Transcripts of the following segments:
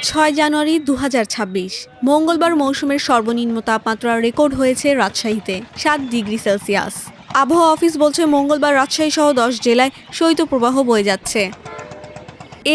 ৬ জানুয়ারি ২০২৬ মঙ্গলবার মৌসুমের সর্বনিম্ন তাপমাত্রা রেকর্ড হয়েছে রাজশাহীতে ৭ ডিগ্রি সেলসিয়াস। আবহাওয়া অফিস বলছে মঙ্গলবার রাজশাহী সহ ১০ জেলায় শৈত্যপ্রবাহ বয়ে যাচ্ছে।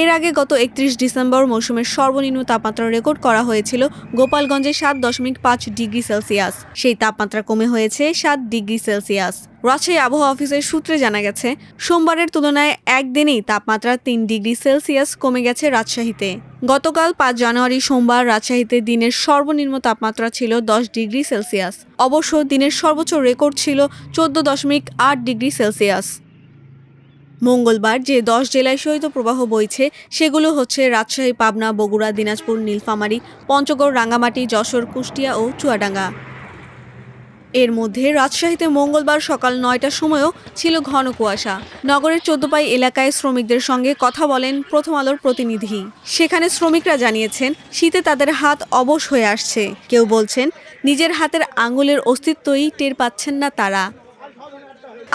এর আগে গত ৩১ ডিসেম্বর মৌসুমের সর্বনিম্ন তাপমাত্রা রেকর্ড করা হয়েছিল গোপালগঞ্জে ৭.৫ ডিগ্রি সেলসিয়াস। সেই তাপমাত্রা কমে হয়েছে ৭ ডিগ্রি সেলসিয়াস। রাজশাহী আবহাওয়া অফিসের সূত্রে জানা গেছে, সোমবারের তুলনায় একদিনেই তাপমাত্রা ৩ ডিগ্রি সেলসিয়াস কমে গেছে রাজশাহীতে। গতকাল ৫ জানুয়ারি সোমবার রাজশাহীতে দিনের সর্বনিম্ন তাপমাত্রা ছিল ১০ ডিগ্রি সেলসিয়াস। অবশ্য দিনের সর্বোচ্চ রেকর্ড ছিল ১৪.৮ ডিগ্রি সেলসিয়াস। মঙ্গলবার যে ১০ জেলায় শৈত্যপ্রবাহ বইছে সেগুলো হচ্ছে রাজশাহী, পাবনা, বগুড়া, দিনাজপুর, নীলফামারী, পঞ্চগড়, রাঙ্গামাটি, যশোর, কুষ্টিয়া ও চুয়াডাঙ্গা। এর মধ্যে রাজশাহীতে মঙ্গলবার সকাল ৯টার সময়ও ছিল ঘন কুয়াশা। নগরের ১৪পাই এলাকায় শ্রমিকদের সঙ্গে কথা বলেন প্রথম আলোর প্রতিনিধি। সেখানে শ্রমিকরা জানিয়েছেন, শীতে তাদের হাত অবশ হয়ে আসছে। কেউ বলছেন, নিজের হাতের আঙুলের অস্তিত্বই টের পাচ্ছেন না তারা।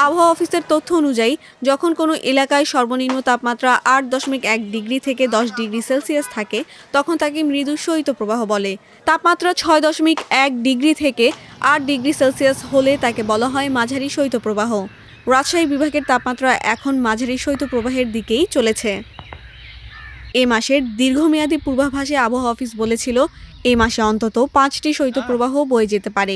আবহাওয়া অফিসের তথ্য অনুযায়ী, যখন কোনো এলাকায় সর্বনিম্ন তাপমাত্রা ৮.১ ডিগ্রি থেকে ১০ ডিগ্রি সেলসিয়াস থাকে, তখন তাকে মৃদু শৈত্যপ্রবাহ বলে। তাপমাত্রা ৬.১ ডিগ্রি থেকে ৮ ডিগ্রি সেলসিয়াস হলে তাকে বলা হয় মাঝারি শৈত্যপ্রবাহ। রাজশাহী বিভাগের তাপমাত্রা এখন মাঝারি শৈত্যপ্রবাহের দিকেই চলেছে। এ মাসের দীর্ঘমেয়াদী পূর্বাভাসে আবহাওয়া অফিস বলেছিল, এ মাসে অন্তত ৫টি শৈত্যপ্রবাহ বয়ে যেতে পারে।